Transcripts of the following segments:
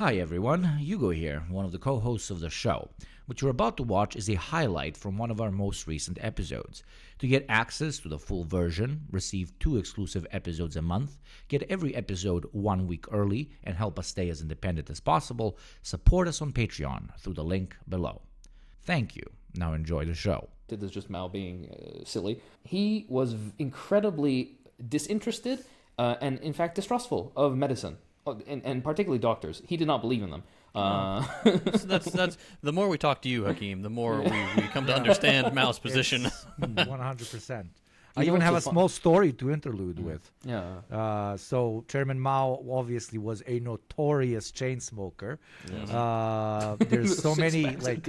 Hi everyone, Hugo here, one of the co-hosts of the show. What you're about to watch is a highlight from one of our most recent episodes. To get access to the full version, receive 2 exclusive episodes a month, get every episode 1 week early, and help us stay as independent as possible, support us on Patreon through the link below. Thank you. Now enjoy the show. This is just Mal being silly. He was incredibly disinterested and, in fact, distrustful of medicine. And particularly doctors. He did not believe in them. So that's the more we talk to you, Hakeem, the more we come to understand Mal's position. 100%. I even have a small story to interlude with. Yeah. So Chairman Mao obviously was a notorious chain smoker. Yes. There's so many like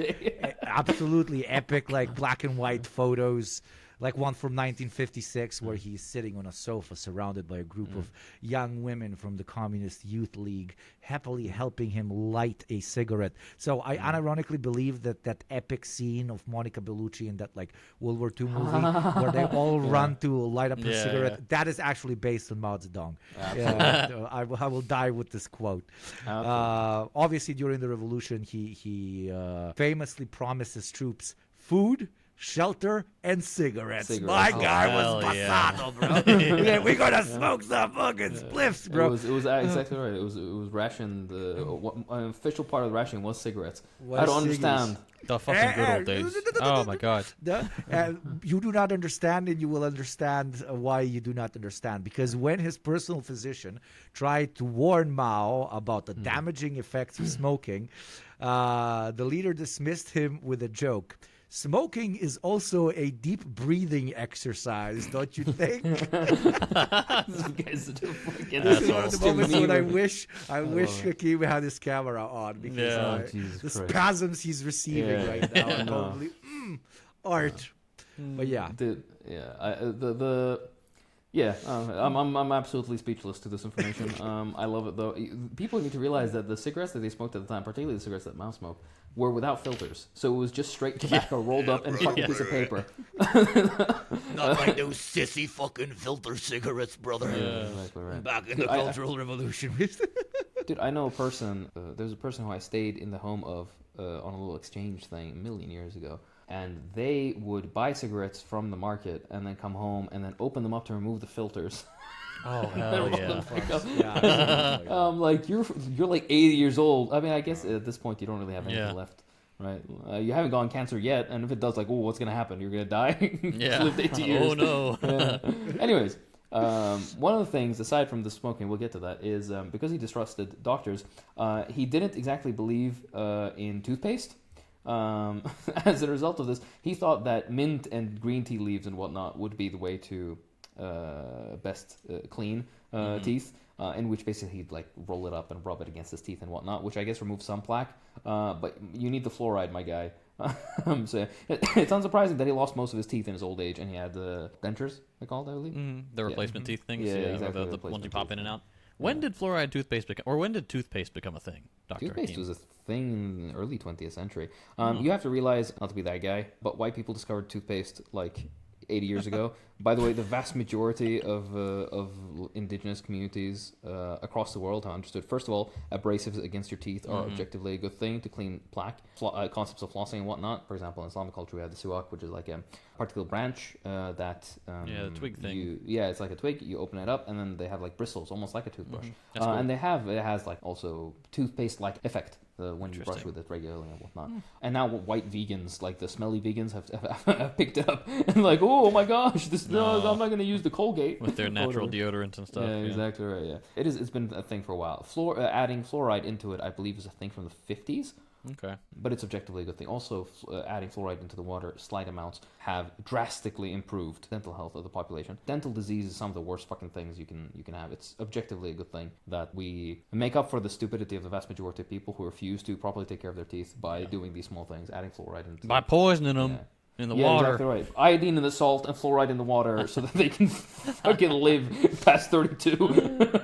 absolutely epic black and white photos. Like one from 1956 where he's sitting on a sofa surrounded by a group of young women from the Communist Youth League happily helping him light a cigarette. So I unironically believe that epic scene of Monica Bellucci in that World War II movie where they all run to light up a cigarette, that is actually based on Mao Zedong. So I will die with this quote. Obviously during the revolution he famously promised his troops food, shelter, and cigarettes. My guy was pasado, bro. We're gonna smoke some fucking spliffs, bro. It was exactly right. It was ration. An official part of the ration was cigarettes. I don't understand. The fucking good old days. Oh my god. You do not understand, and you will understand why you do not understand. Because when his personal physician tried to warn Mao about the damaging effects of smoking, the leader dismissed him with a joke. Smoking is also a deep breathing exercise, don't you think? This is one of the moments when I wish Hakeem had his camera on because the spasms he's receiving right now are probably art. But yeah, I'm absolutely speechless to this information. I love it though. People need to realize that the cigarettes that they smoked at the time, particularly the cigarettes that Mao smoked, were without filters. So it was just straight tobacco rolled up in a fucking piece of paper. Not like those sissy fucking filter cigarettes, brother. Yeah, exactly right. Back in the Cultural Revolution. Dude, I know a person, there's a person who I stayed in the home of on a little exchange thing a million years ago. And they would buy cigarettes from the market and then come home and then open them up to remove the filters. Oh hell yeah! You're like 80 years old. I mean, I guess at this point you don't really have anything left, right? You haven't gone cancer yet, and if it does, what's gonna happen? You're gonna die. Yeah. Lived 80 years. Oh no. Anyways, one of the things aside from the smoking, we'll get to that, is because he distrusted doctors, he didn't exactly believe in toothpaste. As a result of this, he thought that mint and green tea leaves and whatnot would be the way to best clean teeth, in which basically he'd roll it up and rub it against his teeth and whatnot, which I guess removes some plaque, but you need the fluoride, my guy. So it's unsurprising that he lost most of his teeth in his old age, and he had dentures, they called it, I believe. The replacement teeth things, exactly, the ones you pop in and out. When did fluoride toothpaste become, or when did toothpaste become a thing, Dr. Toothpaste Hakeem? was a thing in the early 20th century. You have to realize, not to be that guy, but white people discovered toothpaste 80 years ago. By the way, the vast majority of indigenous communities across the world have understood, first of all, abrasives against your teeth are objectively a good thing to clean plaque. Concepts of flossing and whatnot. For example, in Islamic culture, we have the suwak, which is like a particular branch that... the twig thing. It's like a twig. You open it up, and then they have bristles, almost like a toothbrush. Cool. And it has also toothpaste-like effect when you brush with it regularly and whatnot. And now white vegans, the smelly vegans, have picked it up and oh my gosh, I'm not going to use the Colgate with their natural deodorant and stuff. Yeah, exactly right. Yeah, it's been a thing for a while. Adding fluoride into it, I believe, is a thing from the 50s. Okay. But it's objectively a good thing. Also, adding fluoride into the water, slight amounts, have drastically improved dental health of the population. Dental disease is some of the worst fucking things you can have. It's objectively a good thing that we make up for the stupidity of the vast majority of people who refuse to properly take care of their teeth by doing these small things, adding fluoride into by poisoning them. Yeah. In the water. Exactly right. Iodine in the salt and fluoride in the water so that they can fucking live past 32.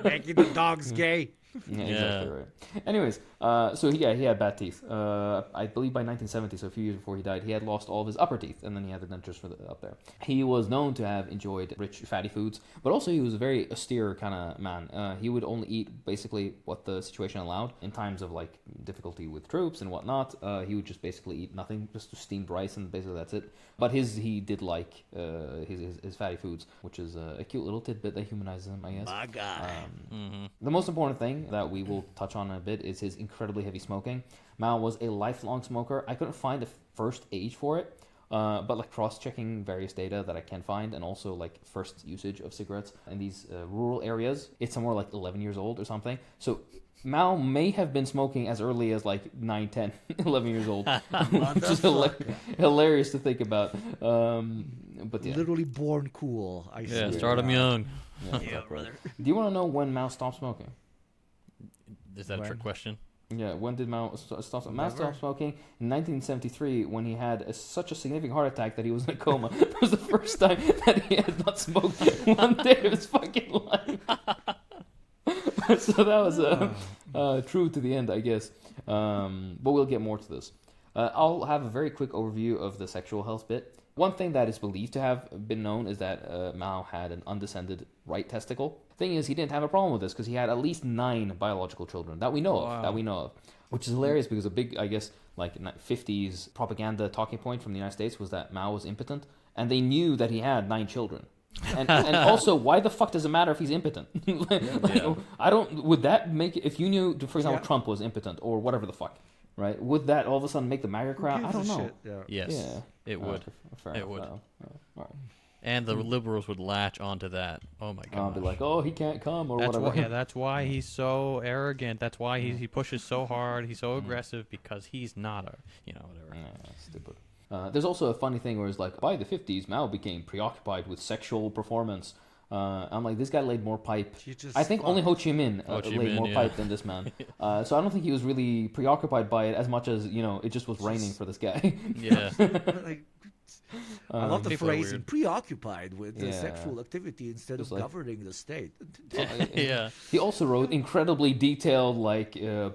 Making the dogs gay. Yeah, exactly right. Anyways, so he had bad teeth. I believe by 1970, so a few years before he died, he had lost all of his upper teeth, and then he had the dentures for up there. He was known to have enjoyed rich, fatty foods, but also he was a very austere kind of man. He would only eat basically what the situation allowed. In times of like difficulty with troops and whatnot, he would just basically eat nothing, just steamed rice, and basically that's it. But he did like his fatty foods, which is a cute little tidbit that humanizes him, I guess. My guy. The most important thing that we will touch on in a bit is his incredibly heavy smoking. Mao was a lifelong smoker. I couldn't find the first age for it, but like cross-checking various data that I can find, and also like first usage of cigarettes in these rural areas, it's somewhere like 11 years old or something. So Mao may have been smoking as early as like 9, 10, 11 years old, which is hilarious to think about. But yeah. Literally born cool. I Yeah, swear. start him young. Yeah, brother. Do you want to know when Mao stopped smoking? Is that a trick question? Yeah, when did Mao stop? Mao Never. stopped smoking in 1973 when he had such a significant heart attack that he was in a coma. It was the first time that he had not smoked one day of his fucking life. So that was true to the end, I guess. But we'll get more to this. I'll have a very quick overview of the sexual health bit. One thing that is believed to have been known is that Mao had an undescended right testicle. Thing is, he didn't have a problem with this because he had at least 9 biological children that we know of. Which is hilarious because a big, I guess, like 50s propaganda talking point from the United States was that Mao was impotent, and they knew that he had 9 children. And also, why the fuck does it matter if he's impotent? I don't. Would that make it, if you knew, for example, Trump was impotent or whatever the fuck, right? Would that all of a sudden make the MAGA crowd? I don't know. Yes, it would. It would. All right. And the liberals would latch onto that. Oh my god! Be like, oh, he can't come or that's whatever. Why, that's why he's so arrogant. That's why he pushes so hard. He's so aggressive because he's not a whatever. Stupid. There's also a funny thing where it's like, by the 50s, Mao became preoccupied with sexual performance. I'm like, this guy laid more pipe. I think only Ho Chi Minh laid more pipe than this man. So I don't think he was really preoccupied by it as much as, it just was raining for this guy. Yeah. I love the People are phrasing, weird. preoccupied with sexual activity instead of governing the state. Yeah. He also wrote incredibly detailed,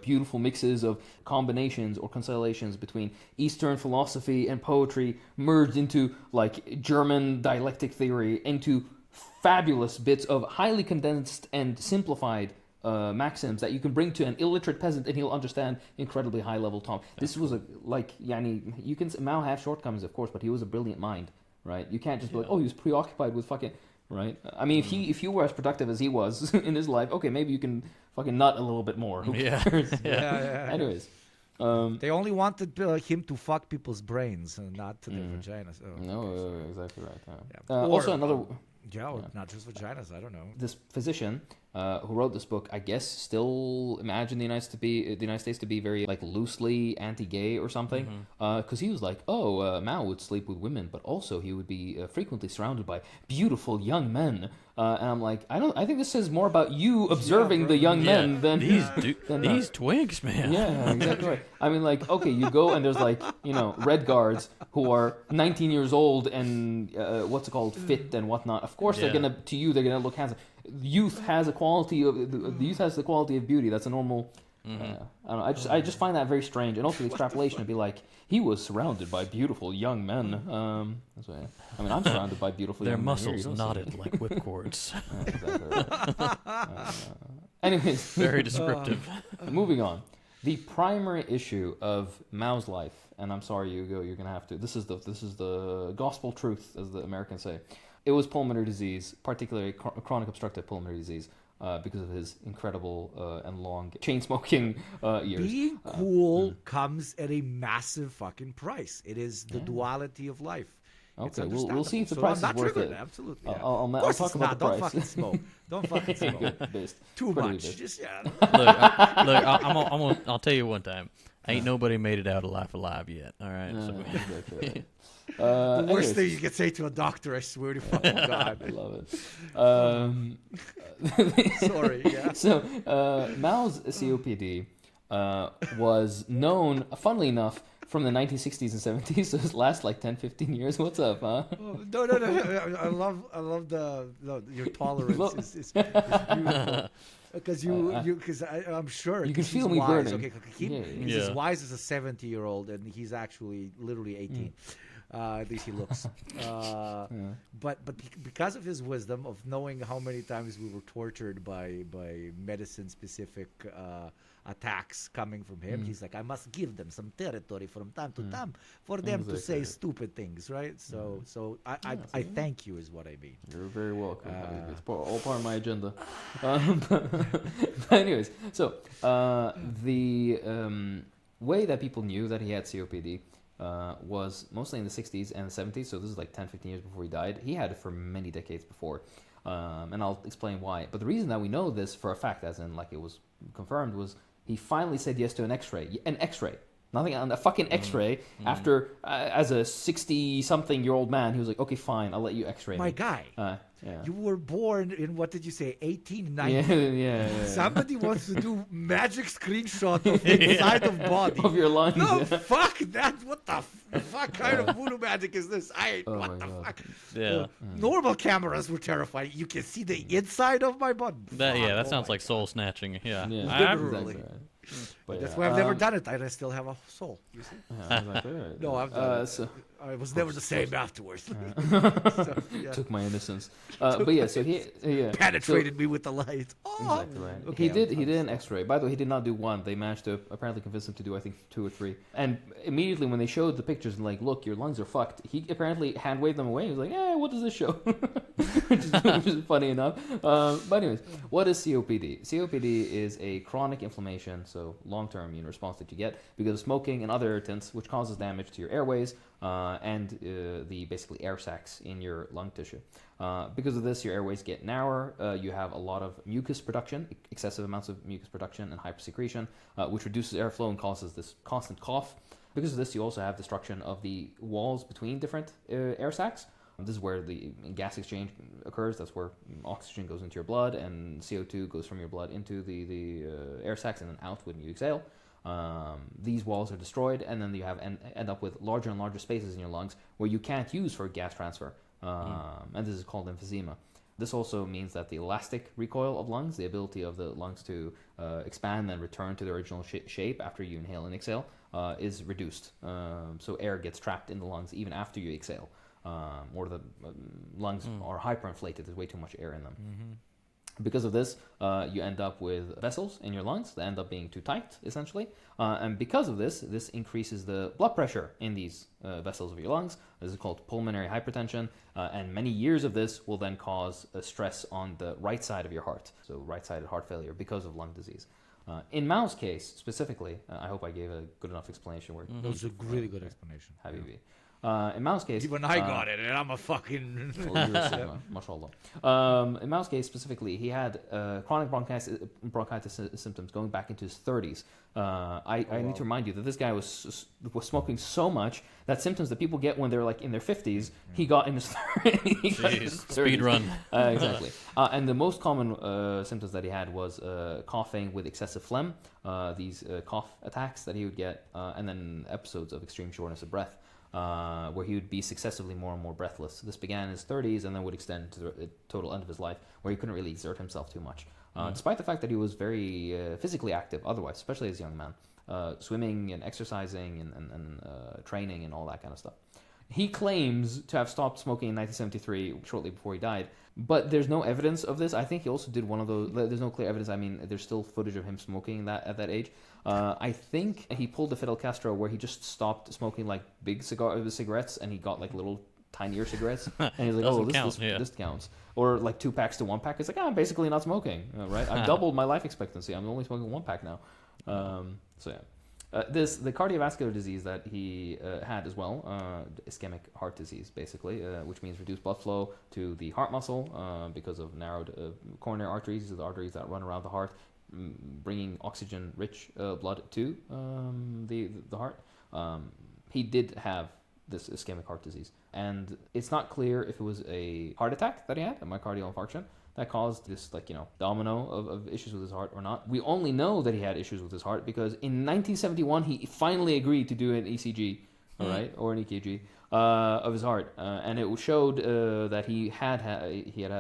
beautiful mixes of combinations or constellations between Eastern philosophy and poetry merged into, German dialectic theory, into fabulous bits of highly condensed and simplified maxims that you can bring to an illiterate peasant and he'll understand incredibly high level Tom. This was you can Mao have shortcomings, of course, but he was a brilliant mind, right? You can't just be like, oh, he was preoccupied with fucking, right? I mean, if you were as productive as he was in his life, okay, maybe you can fucking nut a little bit more. Who cares? Yeah. Anyways. They only wanted him to fuck people's brains and not to their vaginas. Exactly right. Yeah. Also another... not just vaginas, I don't know. This physician who wrote this book, I guess, still imagined the United States to be very loosely anti-gay or something, because he was like, Mao would sleep with women, but also he would be frequently surrounded by beautiful young men. And I'm like, I think this says more about you observing the young men than these these twigs, man. Yeah, exactly right. I mean, okay, you go and there's red guards who are 19 years old and fit and whatnot. Of course, they're gonna look handsome. Youth has a quality of the youth has the quality of beauty. That's a normal. I don't know. I just find that very strange, and also the extrapolation would be like he was surrounded by beautiful young men. That's why I'm surrounded by beautiful Their young men. Their muscles knotted like whipcords. Exactly right. Anyways, Very descriptive. moving on. The primary issue of Mao's life, and I'm sorry, Hugo, you're gonna have to. This is the gospel truth, as the Americans say. It was pulmonary disease, particularly chronic obstructive pulmonary disease, because of his incredible and long chain-smoking years. Being cool comes at a massive fucking price. It is the duality of life. Okay, we'll see if the price is worth it. Absolutely. Yeah. I'll talk about the Don't price. fucking smoke. Don't fucking smoke. Too Pretty much. based. Just I'll tell you one time. Ain't nobody made it out alive yet. All right. Exactly. The worst thing you can say to a doctor, I swear to fucking God. I love it. Sorry, yeah. So, Mao's COPD was known, funnily enough, from the 1960s and 70s, so it lasts 10, 15 years. What's up, huh? No. I love your tolerance is beautiful. Because I'm sure You can 'cause feel he's me wise. burning. Okay, Yeah. he's as Yeah. wise as a 70-year-old, and he's actually literally 18. At least he looks. But because of his wisdom of knowing how many times we were tortured by medicine specific attacks coming from him, he's like, I must give them some territory from time to time for them to say Exactly. stupid things, right? So I thank you is what I mean. You're very welcome. It's all part of my agenda. But anyways, so the way that people knew that he had COPD was mostly in the 60s and the 70s. So this is like 10, 15 years before he died. He had it for many decades before. And I'll explain why. But the reason that we know this for a fact, as in like it was confirmed, was he finally said yes to an X-ray. An X-ray. Nothing on a fucking X-ray. After, as a 60-something-year-old man, he was like, okay, fine, I'll let you X-ray My me. guy, Yeah. you were born in, what did you say, 1890? Yeah. Somebody wants to do magic screenshot of the inside of body. Of your lungs. No, fuck that. What the fuck kind of voodoo magic is this? Oh What my the God. fuck? Yeah. Normal cameras were terrifying. You can see the inside of my body. That Fuck, that oh sounds my like soul snatching. Yeah. Yeah, Literally. exactly right. But That's yeah, why I've never done it. I still have a soul. You see? Yeah, exactly right. No, I've done it. So, I was never the same afterwards. So, yeah. took my innocence. But yeah, so he Penetrated me with the light. Oh, Exactly right. Okay, He did an X-ray. By the way, he did not do one. They managed to apparently convince him to do, I think, 2 or 3. And immediately when they showed the pictures and like, look, your lungs are fucked, he apparently hand waved them away. He was like, what does this show? which is funny enough. But anyways, what is COPD? COPD is a chronic inflammation, so long-term immune response that you get because of smoking and other irritants, which causes damage to your airways and the basically air sacs in your lung tissue. Because of this, your airways get narrower. You have a lot of mucus production, excessive amounts of mucus production and hypersecretion, which reduces airflow and causes this constant cough. Because of this, you also have destruction of the walls between different air sacs. This is where the gas exchange occurs. That's where oxygen goes into your blood and CO2 goes from your blood into the air sacs and then out when you exhale. These walls are destroyed, and then you have end up with larger and larger spaces in your lungs where you can't use for gas transfer. And this is called emphysema. This also means that the elastic recoil of lungs, the ability of the lungs to expand and return to the original shape after you inhale and exhale, is reduced. So air gets trapped in the lungs even after you exhale. Or the lungs are hyperinflated. There's way too much air in them. Because of this, you end up with vessels in your lungs that end up being too tight, essentially. And because of this increases the blood pressure in these vessels of your lungs. This is called pulmonary hypertension. And many years of this will then cause a stress on the right side of your heart. So right-sided heart failure because of lung disease. In Mao's case, specifically, I hope I gave a good enough explanation where That was a really good explanation. Habibi. In Mao's case... Even I got it, and I'm a fucking... Well, you're a Sigma, mashallah. In Mao's case specifically, he had chronic bronchitis symptoms going back into his 30s. I need to remind you that this guy was smoking so much that symptoms that people get when they're like in their 50s, he got in his 30s. Speed run. Exactly. And the most common symptoms that he had was coughing with excessive phlegm, these cough attacks that he would get, and then episodes of extreme shortness of breath. Where he would be successively more and more breathless. This began in his 30s and then would extend to the total end of his life, where he couldn't really exert himself too much. Despite the fact that he was very physically active otherwise, especially as a young man, swimming and exercising and training and all that kind of stuff. He claims to have stopped smoking in 1973, shortly before he died, but there's no evidence of this. I think he also did one of those. There's no clear evidence. I mean, there's still footage of him smoking at that age. I think he pulled the Fidel Castro where he just stopped smoking like big cigarettes and he got like little tinier cigarettes. And he's like, this counts. Or like 2 packs to 1 pack. It's like, I'm basically not smoking, right? I've doubled my life expectancy. I'm only smoking 1 pack now. So yeah. The cardiovascular disease that he had as well, ischemic heart disease, basically, which means reduced blood flow to the heart muscle because of narrowed coronary arteries. These are the arteries that run around the heart, bringing oxygen-rich blood to the heart. He did have this ischemic heart disease, and it's not clear if it was a heart attack that he had, a myocardial infarction, that caused this, domino of issues with his heart or not. We only know that he had issues with his heart because in 1971, he finally agreed to do an ECG all right, or an EKG of his heart, and it showed that he had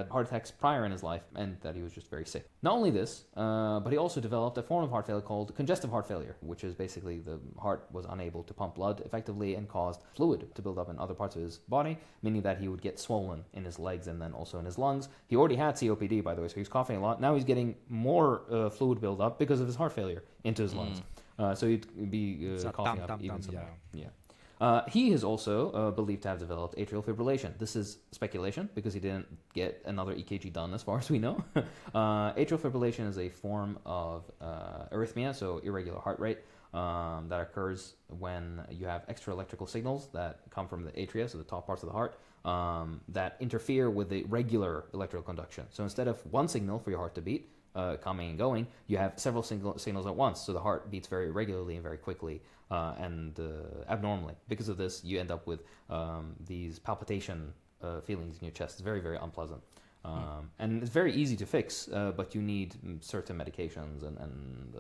heart attacks prior in his life, and that he was just very sick. Not only this, but he also developed a form of heart failure called congestive heart failure, which is basically the heart was unable to pump blood effectively and caused fluid to build up in other parts of his body, meaning that he would get swollen in his legs and then also in his lungs. He already had COPD, by the way, so he was coughing a lot. Now he's getting more fluid build up because of his heart failure into his lungs. So he'd be coughing up even some more. Yeah. He is also believed to have developed atrial fibrillation. This is speculation because he didn't get another EKG done as far as we know. Atrial fibrillation is a form of arrhythmia, so irregular heart rate, that occurs when you have extra electrical signals that come from the atria, so the top parts of the heart, that interfere with the regular electrical conduction. So instead of one signal for your heart to beat, coming and going, you have several signals at once, so the heart beats very irregularly and very quickly and abnormally. Because of this, you end up with these palpitation feelings in your chest. It's very, very unpleasant. And it's very easy to fix, but you need certain medications, and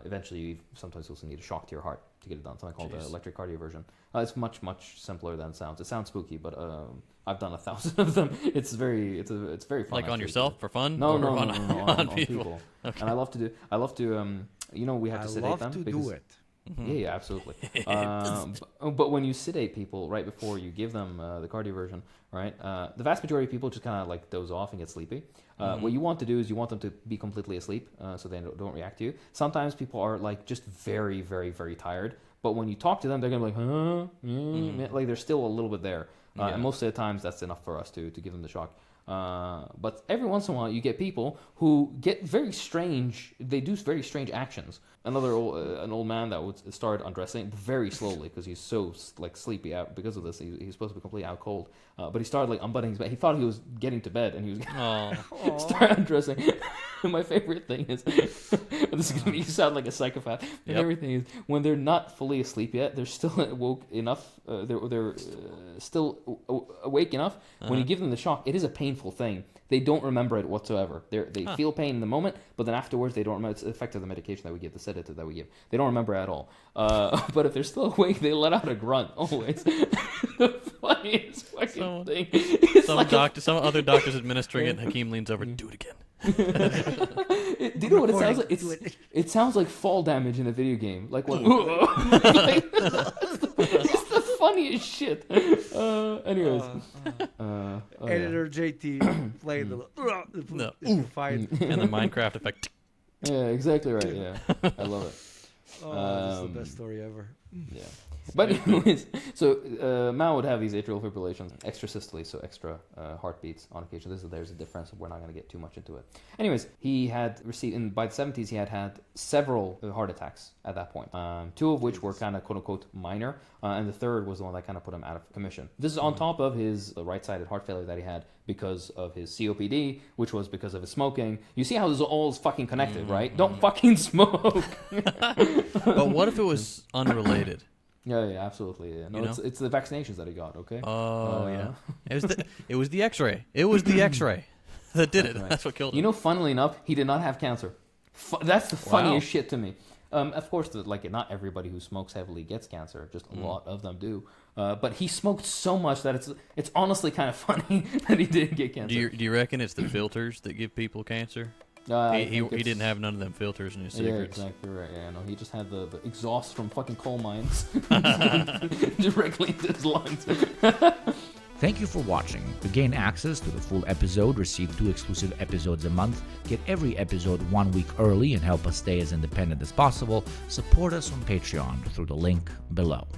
eventually you sometimes also need a shock to your heart to get it done, something called electric cardioversion. It's much, much simpler than it sounds. It sounds spooky, but I've done 1,000 of them. It's very fun. Like on yourself for fun? No, on people. Okay. And I love to we have to sedate them. Do it. Yeah, absolutely. But when you sedate people right before you give them the cardioversion, right, the vast majority of people just kind of like doze off and get sleepy. What you want to do is you want them to be completely asleep so they don't react to you. Sometimes people are like just very, very, very tired, but when you talk to them, they're going to be like, like they're still a little bit there. And most of the times that's enough for us to give them the shock. But every once in a while you get people who get very strange, they do very strange actions. An old man that would start undressing very slowly because he's so like sleepy out because of this. He's supposed to be completely out cold, but he started like unbuttoning his bed. He thought he was getting to bed and he was start undressing. My favorite thing is this is gonna be, you sound like a psychopath. My favorite thing is when they're not fully asleep yet, they're still woke enough. They're still awake enough. When you give them the shock, it is a painful thing. They don't remember it whatsoever. They feel pain in the moment, but then afterwards they don't remember. It's the effect of the medication that we give, the sedative that we give. They don't remember at all. But if they're still awake, they let out a grunt always. The funniest fucking thing. Some other doctor's administering it, and Hakeem leans over, do it again. Do you know what it sounds like? It sounds like fall damage in a video game. Like what? It's the funniest shit. Anyways. Editor JT playing the fight. And the Minecraft effect. Yeah, exactly right. Yeah, I love it. This is the best story ever. Yeah. But anyways, so Mao would have these atrial fibrillations, extra systole, so extra heartbeats on occasion. There's a difference. We're not going to get too much into it. Anyways, he had received, by the 70s, he had several heart attacks at that point. Two of which were kind of quote-unquote minor, and the third was the one that kind of put him out of commission. This is on top of his right-sided heart failure that he had because of his COPD, which was because of his smoking. You see how this all is fucking connected, right? Don't fucking smoke! But what if it was unrelated? Yeah, absolutely. Yeah. No, it's the vaccinations that he got. Okay. Oh yeah. It was the X-ray. It was the X-ray that did it. Right. That's what killed him. You know, funnily enough, he did not have cancer. That's the funniest shit to me. Of course, not everybody who smokes heavily gets cancer. Just a lot of them do. But he smoked so much that it's honestly kind of funny that he didn't get cancer. Do you reckon it's the filters that give people cancer? He didn't have none of them filters in his cigarettes. Yeah, exactly right. Yeah, no, he just had the exhaust from fucking coal mines directly into his lungs. Thank you for watching. To gain access to the full episode, receive 2 exclusive episodes a month, get every episode 1 week early, and help us stay as independent as possible, support us on Patreon through the link below.